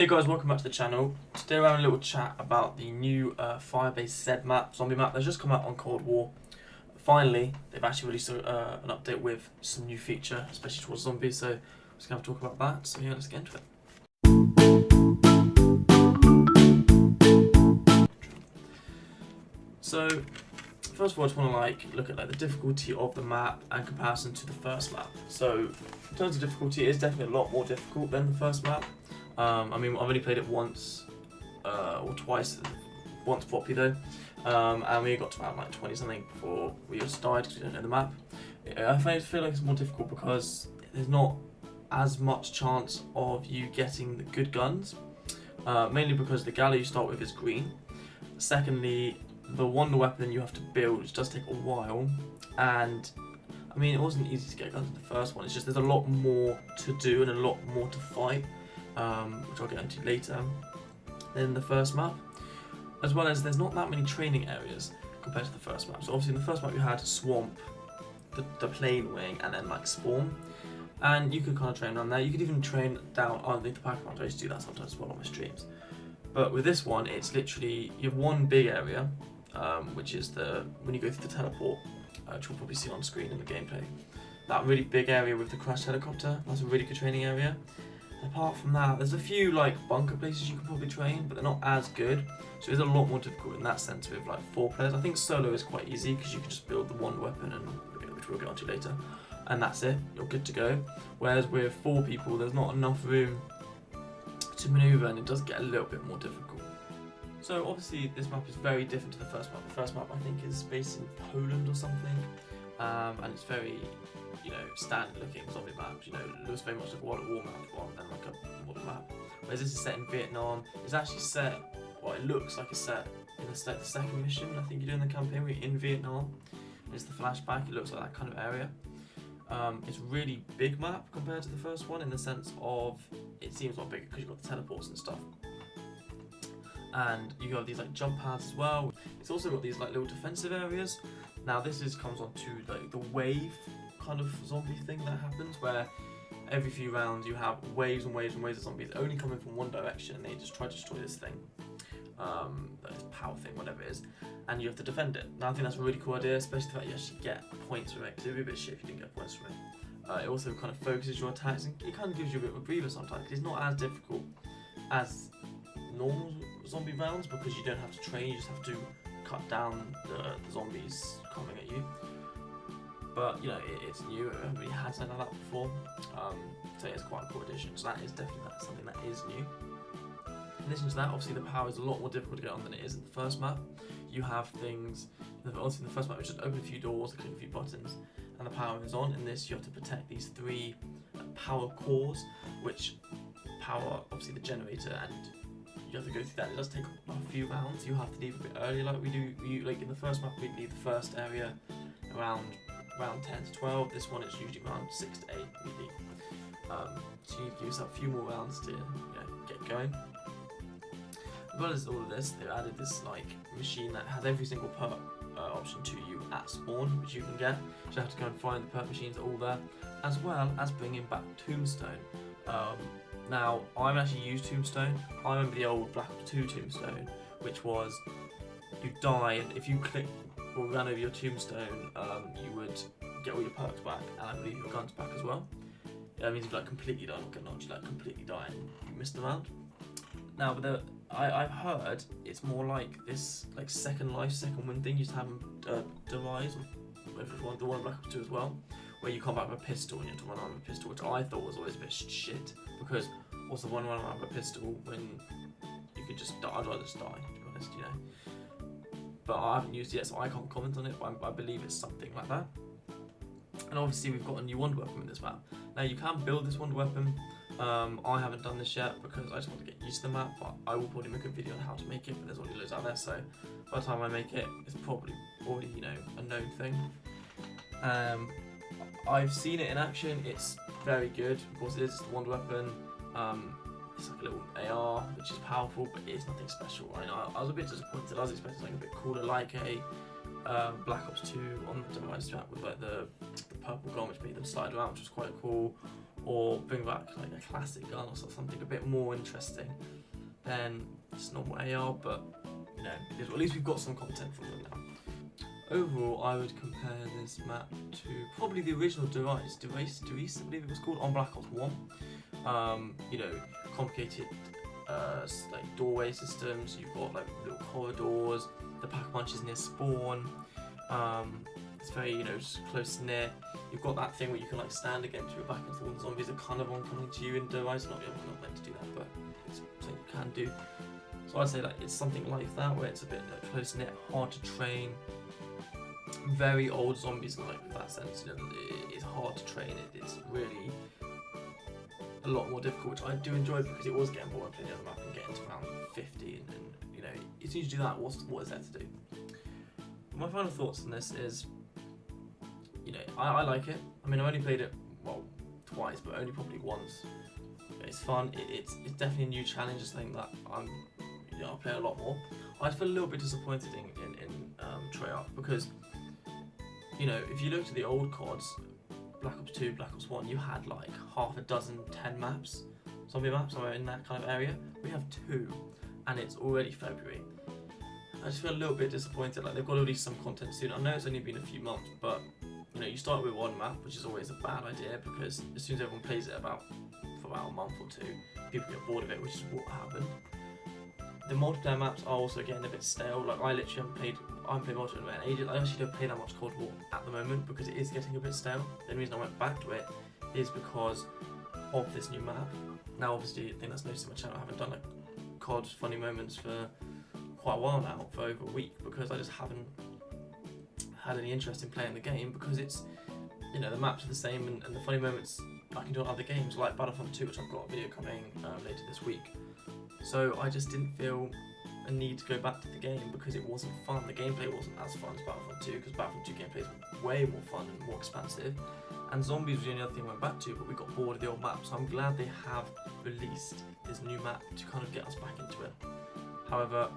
Hey guys, welcome back to the channel. Today we're having a little chat about the new Firebase Z map, zombie map that's just come out on Cold War. Finally, they've actually released an update with some new feature, especially towards zombies, so we're just going to talk about that. So yeah, let's get into it. So, first of all, I just want to look at the difficulty of the map and comparison to the first map. So, in terms of difficulty, it is definitely a lot more difficult than the first map. I mean, I've only played it once or twice, once properly though, and we got to around 20 something before we just died because we don't know the map. I feel like it's more difficult because there's not as much chance of you getting the good guns, mainly because the galley you start with is green. Secondly, the wonder weapon you have to build, which does take a while, and I mean, it wasn't easy to get guns in the first one. It's just there's a lot more to do and a lot more to fight. Which I'll get into later, than the first map, as well as there's not that many training areas compared to the first map. So obviously in the first map you had swamp, the plain wing, and then spawn, and you could kind of train around there. You could even train down underneath the pack ground. I used to do that sometimes as well on my streams. But with this one, it's literally you have one big area, which is when you go through the teleport, which you'll probably see on screen in the gameplay. That really big area with the crashed helicopter. That's a really good training area. Apart from that, there's a few bunker places you can probably train, but they're not as good. So it's a lot more difficult in that sense with 4 players. I think solo is quite easy because you can just build the one weapon, and which we'll get onto later, and that's it. You're good to go. Whereas with 4 people, there's not enough room to maneuver, and it does get a little bit more difficult. So obviously this map is very different to the first map. The first map I think is based in Poland or something, and it's very standard looking zombie map. It looks very much like a World War map rather than a modern map. Whereas this is set in Vietnam. It's actually set, well, it looks like it's set in the second mission I think you do in the campaign where you're in Vietnam. It's the flashback, it looks like that kind of area. It's a really big map compared to the first one in the sense of it seems a lot bigger because you've got the teleports and stuff. And you have these jump pads as well. It's also got these little defensive areas. Now this comes on to the wave kind of zombie thing that happens, where every few rounds you have waves and waves and waves of zombies only coming from one direction, and they just try to destroy this thing, this power thing, whatever it is, and you have to defend it. Now I think that's a really cool idea, especially the fact you actually get points from it, because it would be a bit shit if you didn't get points from it. It also kind of focuses your attacks, and it kind of gives you a bit of a breather sometimes. It's not as difficult as normal zombie rounds because you don't have to train, you just have to cut down the zombies coming at you. But it's new. I haven't really had something like that before, so it's quite a cool addition. So that is definitely something that is new. In addition to that, obviously the power is a lot more difficult to get on than it is in the first map. You have things, obviously in the first map you just open a few doors, click a few buttons, and the power is on. In this you have to protect these 3 power cores, which power obviously the generator, and you have to go through that. It does take a few rounds. You have to leave a bit early, like we do. In the first map we leave the first area around 10 to 12, this one is usually around 6 to 8 really. So you need to give yourself a few more rounds to get going. As well as all of this, they've added this machine that has every single perk option to you at spawn, which you can get. So you have to go and find the perk machines all there, as well as bringing back Tombstone. Now I've actually used Tombstone. I remember the old Black Ops 2 Tombstone, which was you die, and if you click or ran over your tombstone, you would get all your perks back, and I believe your guns back as well. That means you completely die, not you completely die and you missed the round. Now, but I've heard it's more like this second life, second win thing you used to have in Derise, or the one in Black Ops 2 as well, where you come back with a pistol and you have to run around with a pistol, which I thought was always a bit shit, because what's the one run around with a pistol when you could just die? I'd rather just die, to be honest, But I haven't used it yet, so I can't comment on it, but I believe it's something like that. And obviously we've got a new wonder weapon in this map. Now you can build this wonder weapon. I haven't done this yet because I just want to get used to the map, but I will probably make a video on how to make it, but there's already loads out there, so by the time I make it, it's probably already, a known thing. I've seen it in action, it's very good. Of course it is the wonder weapon. It's like a little AR, which is powerful, but it's nothing special. I was a bit disappointed. I was expecting something a bit cooler, like a Black Ops 2 on the device strap with the purple gun, which made them slide around, which was quite cool. or bring back like a classic gun or something a bit more interesting than just normal AR, but you know, at least we've got some content from them now. Overall, I would compare this map to probably the original Device, I believe it was called, on Black Ops 1. You know, complicated like doorway systems, you've got like little corridors, the pack-a-punches near spawn, it's very, you know, just close knit. You've got that thing where you can like stand against your back and forth, and zombies are kind of oncoming to you in Device. Not meant to do that, but it's something you can do. So I'd say like it's something like that, where it's a bit like, close knit, hard to train. Very old zombies like in that sense. You know, it's hard to train. It's really a lot more difficult, which I do enjoy because it was getting boring playing the other map and getting to round 50, and you know, as soon as you do that, what is there to do? My final thoughts on this is, you know, I like it. I mean, I've only played it, well, twice, but only probably once. It's fun. It's definitely a new challenge. It's something that I'll play a lot more. I feel a little bit disappointed in Treyarch because, you know, if you look at the old CODs, Black Ops 2, Black Ops 1, you had like half a dozen, 10 maps, zombie maps, somewhere in that kind of area. We have 2, and it's already February. I just feel a little bit disappointed. Like, they've got to release some content soon. I know it's only been a few months, but you know, you start with one map, which is always a bad idea because as soon as everyone plays it for about a month or 2, people get bored of it, which is what happened. The multiplayer maps are also getting a bit stale. Like, I literally haven't played multiplayer in ages. I actually don't play that much Cold War at the moment because it is getting a bit stale. The only reason I went back to it is because of this new map. Now, obviously, I think that's noticed in my channel. I haven't done like COD funny moments for quite a while now, for over a week, because I just haven't had any interest in playing the game because it's, you know, the maps are the same and the funny moments I can do on other games like Battlefront 2, which I've got a video coming later this week. So I just didn't feel a need to go back to the game because it wasn't fun. The gameplay wasn't as fun as Battlefront 2 because Battlefront 2 gameplay is way more fun and more expansive. And zombies was the only other thing I went back to, but we got bored of the old map. So I'm glad they have released this new map to kind of get us back into it. However,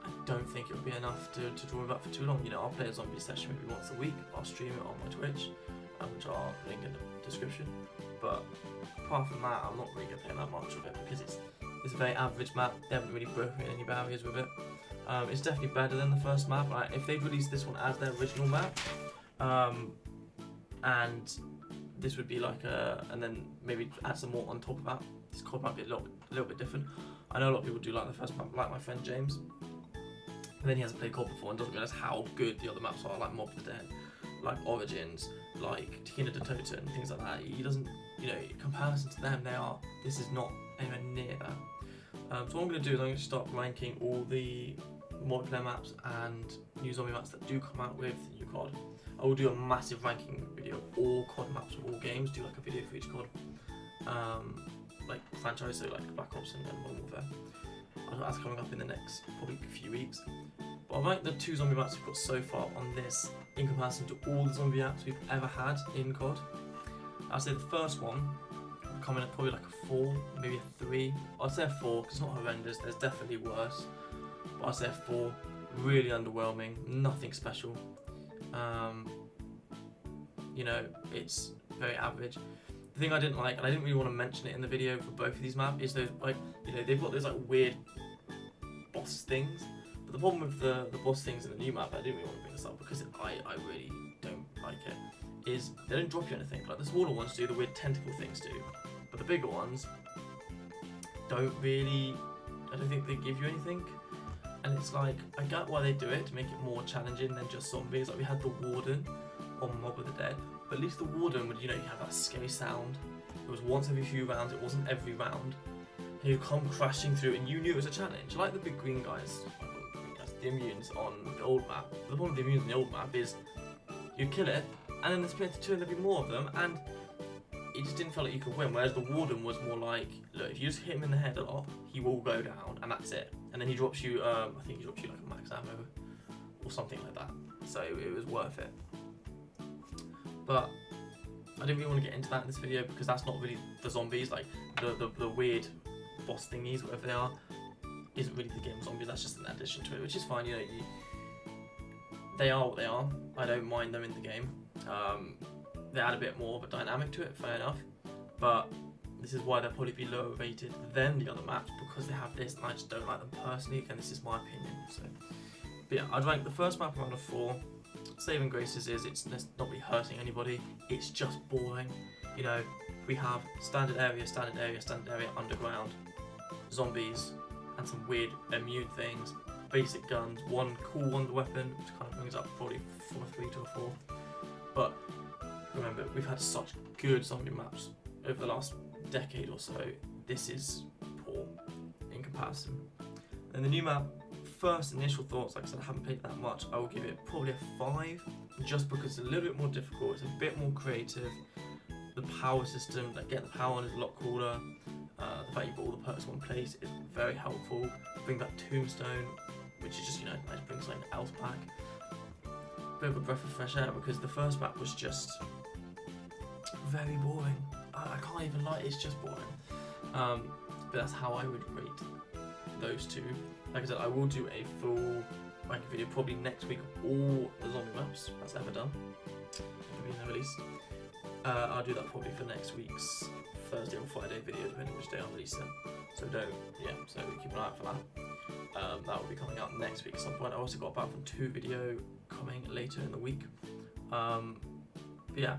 I don't think it would be enough to draw me back for too long. You know, I'll play a zombie session maybe once a week. I'll stream it on my Twitch, which I'll link in the description. But apart from that, I'm not really going to play that much of it because it's a very average map. They haven't really broken any barriers with it. It's definitely better than the first map. If they'd released this one as their original map, and this would be like and then maybe add some more on top of that, this COD might be a little bit different. I know a lot of people do like the first map, like my friend James. And then he hasn't played COD before and doesn't realise how good the other maps are, like Mob of the Dead, like Origins, like Tina de Tota and things like that. He doesn't, you know, in comparison to them, this is not anywhere near that. So what I'm going to do is I'm going to start ranking all the multiplayer maps and new zombie maps that do come out with the new COD. I will do a massive ranking video of all COD maps of all games, do like a video for each COD like franchise, so like Black Ops and Modern Warfare. That's coming up in the next probably few weeks. But I like the 2 zombie maps we've got so far on this in comparison to all the zombie maps we've ever had in COD. I'd say the first one will come in at probably like a 4, maybe a 3. I'd say a 4 because it's not horrendous, there's definitely worse. But I'd say a 4, really underwhelming, nothing special. You know, it's very average. The thing I didn't like, and I didn't really want to mention it in the video for both of these maps, is those, like, you know, they've got those like weird boss things. But the problem with the boss things in the new map, I didn't really want to bring this up because I really don't like it, is they don't drop you anything. Like the smaller ones do, the weird tentacle things do, but the bigger ones don't really, I don't think they give you anything. And it's like, I get why they do it, to make it more challenging than just zombies. Like we had the Warden on Mob of the Dead, but at least the Warden would, you know, you have that scary sound. It was once every few rounds, it wasn't every round. And you'd come crashing through and you knew it was a challenge. Like the big green guys, the immunes on the old map. The problem with the immunes on the old map is you'd kill it, and then there's split into 2 and there'd be more of them, and it just didn't feel like you could win. Whereas the Warden was more like, look, if you just hit him in the head a lot, he will go down, and that's it. And then he drops you, I think he drops you like a max ammo or something like that. So it was worth it. But I didn't really want to get into that in this video because that's not really the zombies. Like the weird boss thingies, whatever they are, isn't really the game of zombies. That's just an addition to it, which is fine. You know, they are what they are. I don't mind them in the game. They add a bit more of a dynamic to it, fair enough. but this is why they'll probably be lower rated than the other maps, because they have this and I just don't like them personally, and this is my opinion. So, but yeah, I'd rank the first map around a 4. Saving graces is it's not really hurting anybody, it's just boring. You know, we have standard area, underground, zombies, and some weird immune things, basic guns, one cool wonder weapon, which kind of brings up probably from a 3 to a 4. But remember, we've had such good zombie maps over the last decade or so. This is poor in comparison. And the new map, first initial thoughts, like I said, I haven't played that much. I will give it probably a 5, just because it's a little bit more difficult, it's a bit more creative. The power system, like getting the power on, is a lot cooler. The fact you've got all the perks in one place is very helpful. Bring back Tombstone, which is just, you know, nice, bring something else back. Bit of a breath of fresh air, because the first map was just very boring. I can't even lie, it's just boring. But that's how I would rate those two. Like I said, I will do a full ranking video probably next week of all the zombie maps that's ever done. It'll be in the release. I'll do that probably for next week's Thursday or Friday video, depending which day I release it. So so keep an eye out for that. That will be coming out next week at some point. I also got a Battlefront 2 video coming later in the week. But yeah,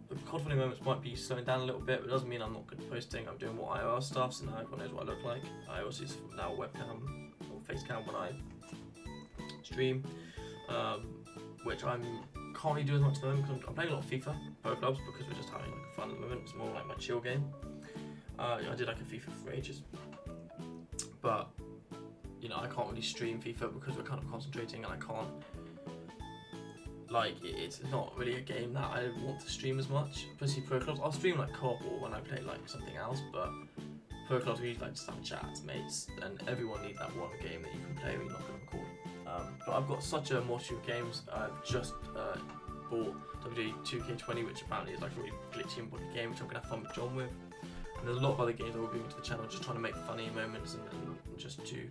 the COD funny moments might be slowing down a little bit, but it doesn't mean I'm not good at posting. I'm doing more IRL stuff, so now everyone knows what I look like. I also use now webcam or face cam when I stream, which I can't really do as much at the moment because I'm playing a lot of FIFA Pro Clubs, because we're just having like fun at the moment. It's more like my chill game. I did like a FIFA for ages, but you know, I can't really stream FIFA because we're kind of concentrating, and I can't, like, it's not really a game that I want to stream as much. Especially Pro Clubs, I'll stream like co-op or when I play like something else, but Pro Clubs we like just have a chat as mates, and everyone needs that one game that you can play when you're not going to record. But I've got such a multitude of games. I've just bought WD 2K20, which apparently is like a really glitchy and buggy game, which I'm going to have fun with John with. And there's a lot of other games I will bring to the channel, just trying to make funny moments and just to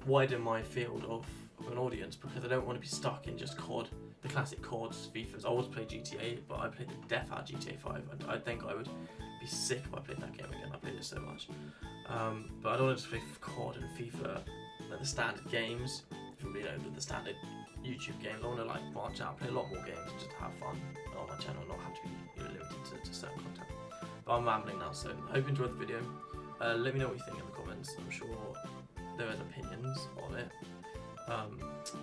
widen my field of an audience, because I don't want to be stuck in just COD, the classic CODs, FIFAs. I always play GTA, but I played the death out of GTA 5. I think I would be sick if I played that game again. I played it so much. But I don't want to just play COD and FIFA, like the standard games, you know, the standard YouTube games. I want to like branch out, play a lot more games, and just have fun on my channel, and not have to be, you know, limited to certain content. But I'm rambling now, so I hope you enjoyed the video. Let me know what you think in the comments. I'm sure there is opinions on it. But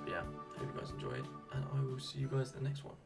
yeah, hope you guys enjoyed, and I will see you guys in the next one.